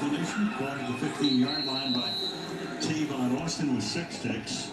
explanation. Caught at the 15-yard line by Tavon Austin with 6 ticks.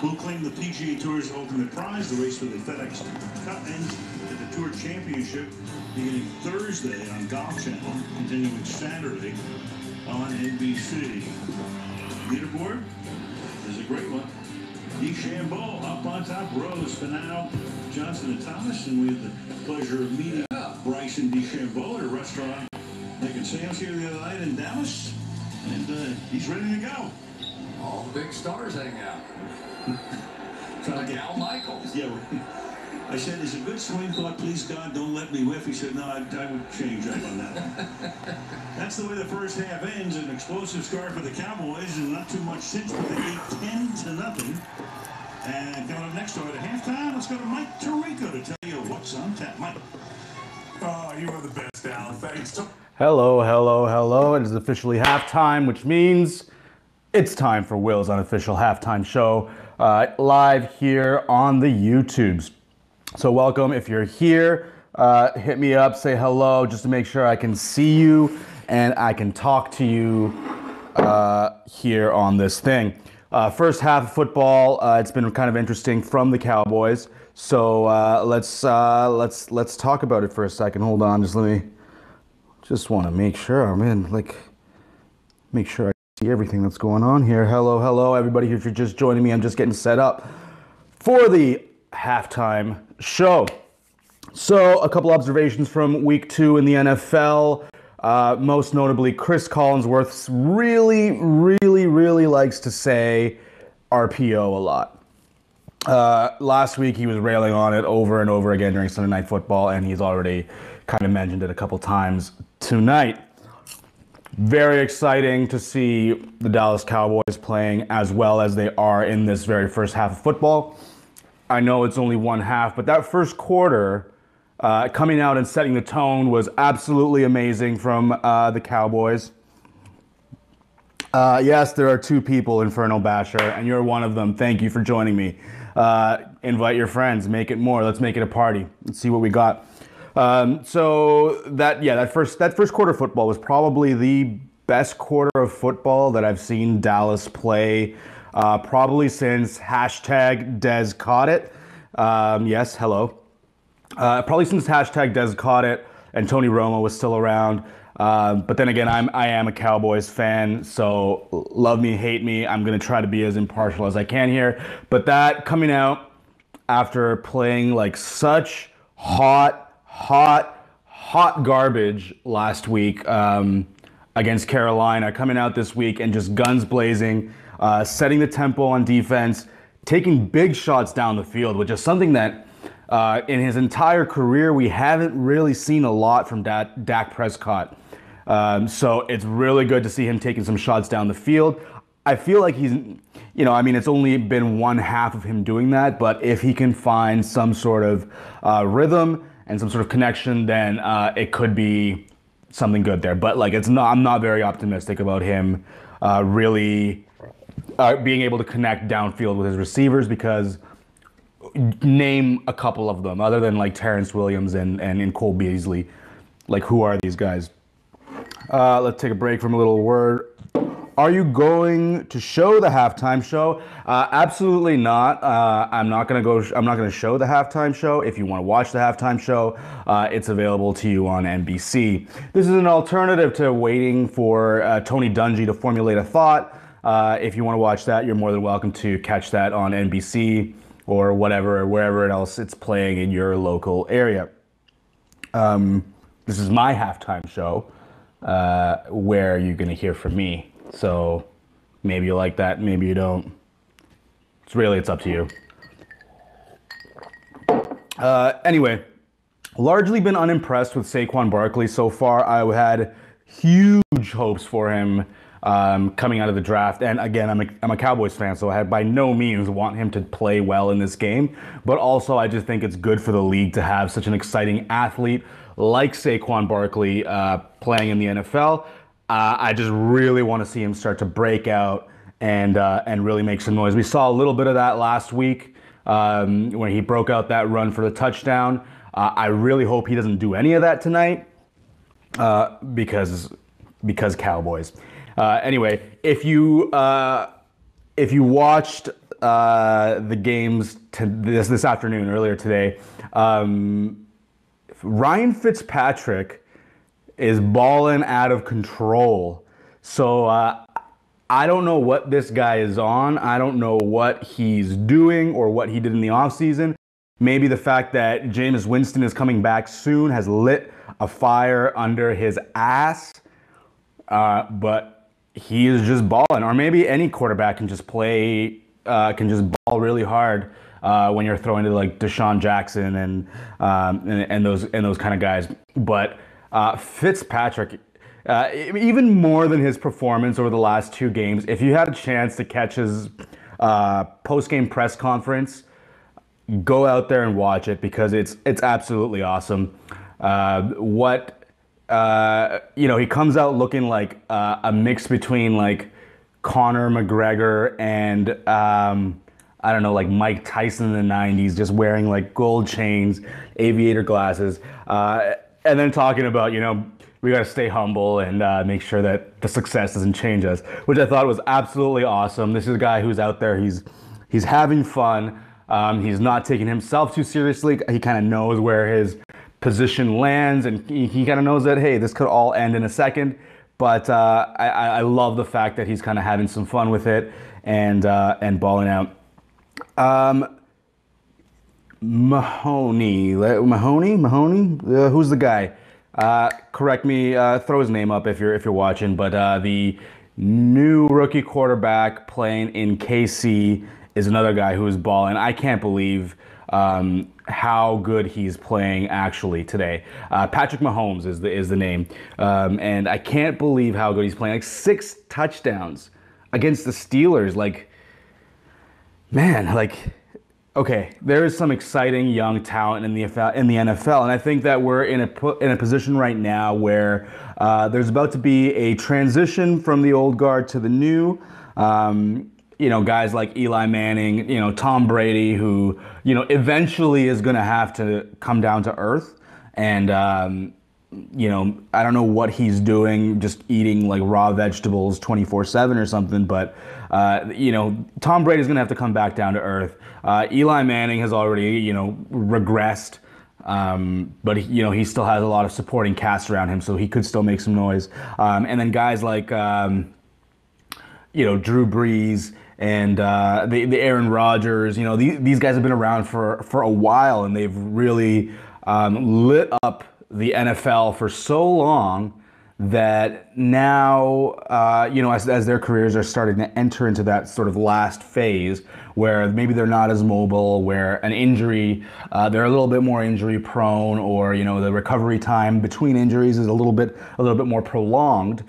Who claimed the PGA Tour's ultimate prize, the race for the FedEx Cup ends at the Tour Championship beginning Thursday on Golf Channel, continuing Saturday on NBC. Leaderboard is a great one. DeChambeau up on top, Rose, Finau, Johnson, and Thomas, and we had the pleasure of meeting Bryson DeChambeau at a restaurant making sales here the other night in Dallas, and he's ready to go. All the big stars hang out. Like Al Michaels. Yeah. I said, "Is a good swing thought, please God, don't let me whiff." He said, "No, I would change up on that one." That's the way the first half ends. An explosive start for the Cowboys, and not too much since, but they lead 10-0. And coming up next door at halftime, let's go to Mike Tirico to tell you what's on tap. Mike. Oh, you are the best, Al. Thanks. Hello, hello, hello. It is officially halftime, which means it's time for Will's unofficial halftime show, live here on the YouTubes. So welcome. If you're here, hit me up, say hello, just to make sure I can see you and I can talk to you here on this thing. First half of football, it's been kind of interesting from the Cowboys. So let's talk about it for a second. Hold on, just want to make sure I'm in, make sure I see everything that's going on here. Hello, hello, everybody. If you're just joining me, I'm just getting set up for the halftime show. So a couple observations from week 2 in the NFL. Most notably, Chris Colinsworth really likes to say RPO a lot. Last week he was railing on it over and over again during Sunday Night Football, and he's already kind of mentioned it a couple times tonight. Very exciting to see the Dallas Cowboys playing as well as they are in this very first half of football. I know it's only one half, but that first quarter coming out and setting the tone was absolutely amazing from the Cowboys. Yes, there are 2 people, Infernal Basher, and you're one of them. Thank you for joining me. Invite your friends, make it more. Let's make it a party. Let's see what we got. So that first quarter of football was probably the best quarter of football that I've seen Dallas play, probably since #Dez caught it. Yes, hello. Probably since #Dez caught it and Tony Romo was still around. But then again, I am a Cowboys fan, so love me, hate me. I'm going to try to be as impartial as I can here. But that coming out after playing like such hot garbage last week against Carolina, coming out this week and just guns blazing, setting the tempo on defense, taking big shots down the field, which is something that in his entire career we haven't really seen a lot from Dak Prescott. So it's really good to see him taking some shots down the field. I feel like he's, it's only been one half of him doing that, but if he can find some sort of rhythm and some sort of connection, then it could be something good there. But I'm not very optimistic about him really being able to connect downfield with his receivers, because name a couple of them other than like Terrence Williams and Cole Beasley. Like, who are these guys? Let's take a break from a little word. Are you going to show the halftime show? Absolutely not. I'm not going to show the halftime show. If you want to watch the halftime show, it's available to you on NBC. This is an alternative to waiting for Tony Dungy to formulate a thought. If you want to watch that, you're more than welcome to catch that on NBC or wherever else it's playing in your local area. This is my halftime show, where you're going to hear from me. So maybe you like that, maybe you don't. It's up to you. Anyway, largely been unimpressed with Saquon Barkley so far. I had huge hopes for him coming out of the draft. And again, I'm a Cowboys fan, so I by no means want him to play well in this game. But also, I just think it's good for the league to have such an exciting athlete like Saquon Barkley playing in the NFL. I just really want to see him start to break out and really make some noise. We saw a little bit of that last week when he broke out that run for the touchdown. I really hope he doesn't do any of that tonight because because Cowboys. Anyway, if you watched the games this afternoon, earlier today, Ryan Fitzpatrick is balling out of control. So I don't know what this guy is on. I don't know what he's doing or what he did in the offseason. Maybe the fact that Jameis Winston is coming back soon has lit a fire under his ass. But he is just balling. Or maybe any quarterback can just ball really hard when you're throwing to like Deshaun Jackson and those kind of guys. But Fitzpatrick, even more than his performance over the last 2 games, if you had a chance to catch his post-game press conference, go out there and watch it because it's absolutely awesome. He comes out looking like a mix between like Conor McGregor and I don't know, like Mike Tyson in the 90s, just wearing like gold chains, aviator glasses, and then talking about, we got to stay humble and make sure that the success doesn't change us, which I thought was absolutely awesome. This is a guy who's out there, he's having fun. He's not taking himself too seriously. He kind of knows where his position lands, and he kind of knows that, hey, this could all end in a second. But I love the fact that he's kind of having some fun with it and balling out. Mahoney, who's the guy? Correct me. Throw his name up if you're watching. But the new rookie quarterback playing in KC is another guy who is balling. I can't believe how good he's playing actually today. Patrick Mahomes is the name, and I can't believe how good he's playing. Like 6 touchdowns against the Steelers. Like, man, okay, there is some exciting young talent in the NFL, and I think that we're in a position right now where there's about to be a transition from the old guard to the new. Guys like Eli Manning, Tom Brady, who, eventually is going to have to come down to earth. And, I don't know what he's doing, just eating like raw vegetables 24/7 or something. But, Tom Brady's going to have to come back down to earth. Eli Manning has already, regressed. But, he still has a lot of supporting cast around him, so he could still make some noise. And then guys like, Drew Brees and the Aaron Rodgers, these guys have been around for a while, and they've really lit up the NFL for so long that now, as their careers are starting to enter into that sort of last phase where maybe they're not as mobile, where an injury, they're a little bit more injury prone, or, the recovery time between injuries is a little bit more prolonged.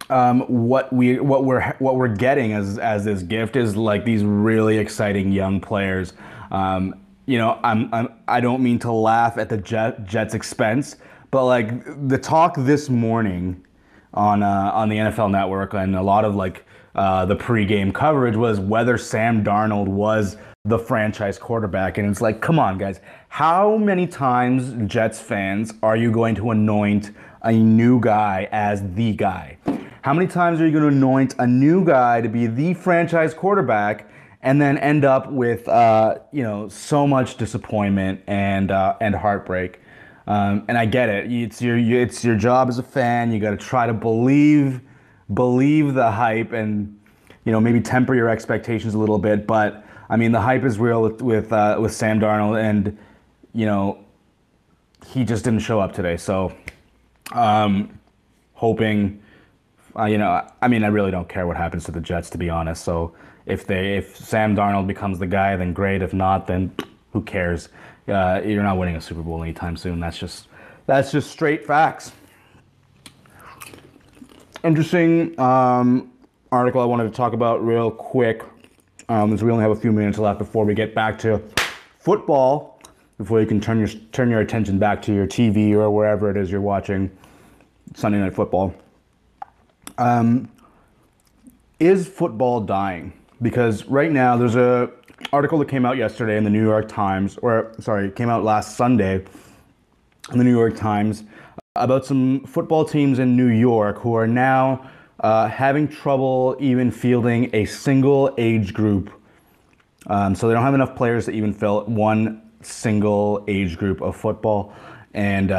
What we're getting as this gift is like these really exciting young players. I don't mean to laugh at the Jets' expense, but like the talk this morning on the NFL Network and a lot of the pregame coverage was whether Sam Darnold was the franchise quarterback, and it's like, come on, guys, how many times, Jets fans, are you going to anoint a new guy as the guy? How many times are you going to anoint a new guy to be the franchise quarterback and then end up with, so much disappointment and heartbreak? And I get it. It's your job as a fan. You got to try to believe the hype and, maybe temper your expectations a little bit. But I mean, the hype is real with Sam Darnold, and he just didn't show up today. So, hoping. I really don't care what happens to the Jets, to be honest. So if Sam Darnold becomes the guy, then great. If not, then who cares? You're not winning a Super Bowl anytime soon. That's just straight facts. Interesting article I wanted to talk about real quick. As we only have a few minutes left before we get back to football, before you can turn your attention back to your TV or wherever it is you're watching Sunday Night Football. Is football dying? Because right now there's a article that came out yesterday in the New York Times, it came out last Sunday in the New York Times, about some football teams in New York who are now having trouble even fielding a single age group. So they don't have enough players to even fill one single age group of football. And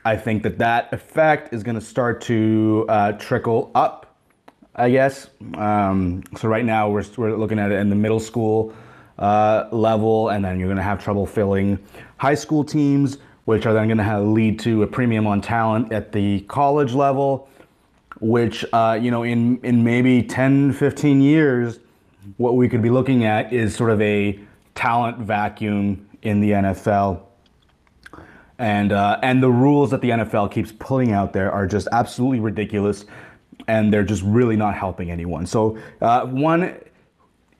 I think that effect is going to start to trickle up, I guess. So right now we're looking at it in the middle school level, and then you're going to have trouble filling high school teams, which are then going to lead to a premium on talent at the college level, which, in maybe 10, 15 years, what we could be looking at is sort of a talent vacuum in the NFL. And the rules that the NFL keeps pulling out there are just absolutely ridiculous, and they're just really not helping anyone. So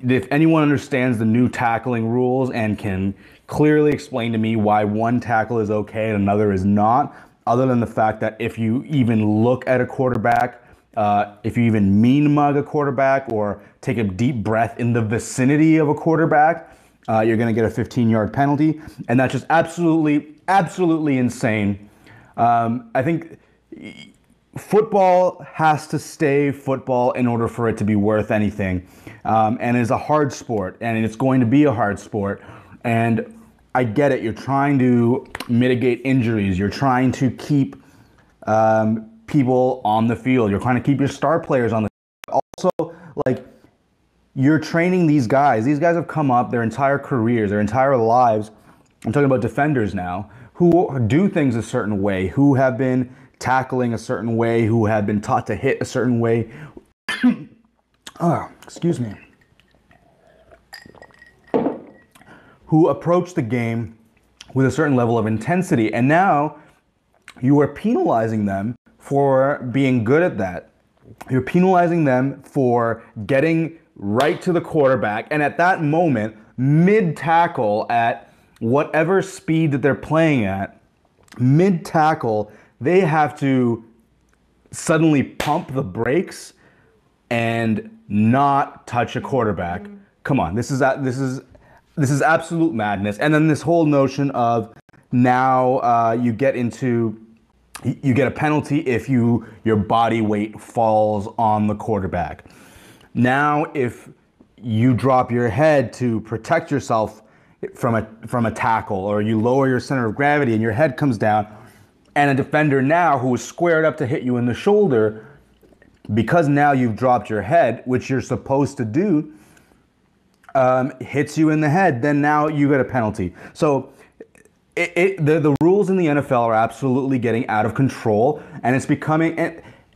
if anyone understands the new tackling rules and can clearly explain to me why one tackle is okay and another is not, other than the fact that if you even look at a quarterback, if you even mean mug a quarterback or take a deep breath in the vicinity of a quarterback, you're going to get a 15-yard penalty. And that's just absolutely insane. I think football has to stay football in order for it to be worth anything. And it's a hard sport, and it's going to be a hard sport. And I get it. You're trying to mitigate injuries. You're trying to keep people on the field. You're trying to keep your star players on the field. Also, you're training these guys. These guys have come up their entire careers, their entire lives. I'm talking about defenders now, who do things a certain way, who have been tackling a certain way, who have been taught to hit a certain way. Excuse me. Who approach the game with a certain level of intensity. And now you are penalizing them for being good at that. You're penalizing them for getting right to the quarterback. And at that moment, mid-tackle at whatever speed that they're playing at, mid-tackle, they have to suddenly pump the brakes and not touch a quarterback. Come on, this is absolute madness. And then this whole notion of now you get a penalty if your body weight falls on the quarterback. Now, if you drop your head to protect yourself from a tackle, or you lower your center of gravity and your head comes down, and a defender now who is squared up to hit you in the shoulder, because now you've dropped your head, which you're supposed to do, hits you in the head, then now you get a penalty. So the rules in the NFL are absolutely getting out of control, and it's becoming,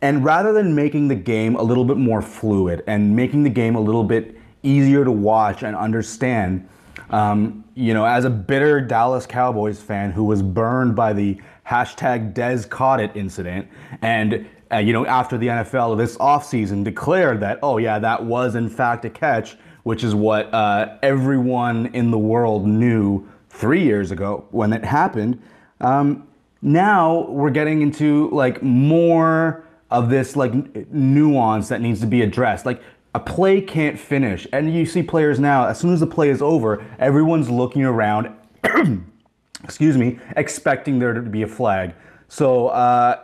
and rather than making the game a little bit more fluid and making the game a little bit easier to watch and understand, as a bitter Dallas Cowboys fan who was burned by the #DezCaughtIt incident, and after the NFL this offseason declared that, oh yeah, that was in fact a catch, which is what everyone in the world knew 3 years ago when it happened. Now we're getting into more of this nuance that needs to be addressed. A play can't finish, and you see players now, as soon as the play is over, everyone's looking around, excuse me, expecting there to be a flag. So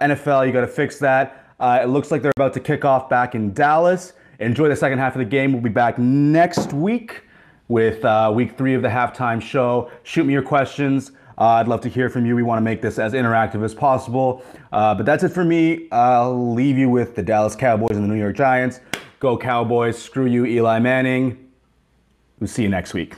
NFL, you got to fix that. It looks like they're about to kick off back in Dallas. Enjoy the second half of the game. We'll be back next week with week 3 of the halftime show. Shoot me your questions. I'd love to hear from you. We want to make this as interactive as possible. But that's it for me. I'll leave you with the Dallas Cowboys and the New York Giants. Go Cowboys. Screw you, Eli Manning. We'll see you next week.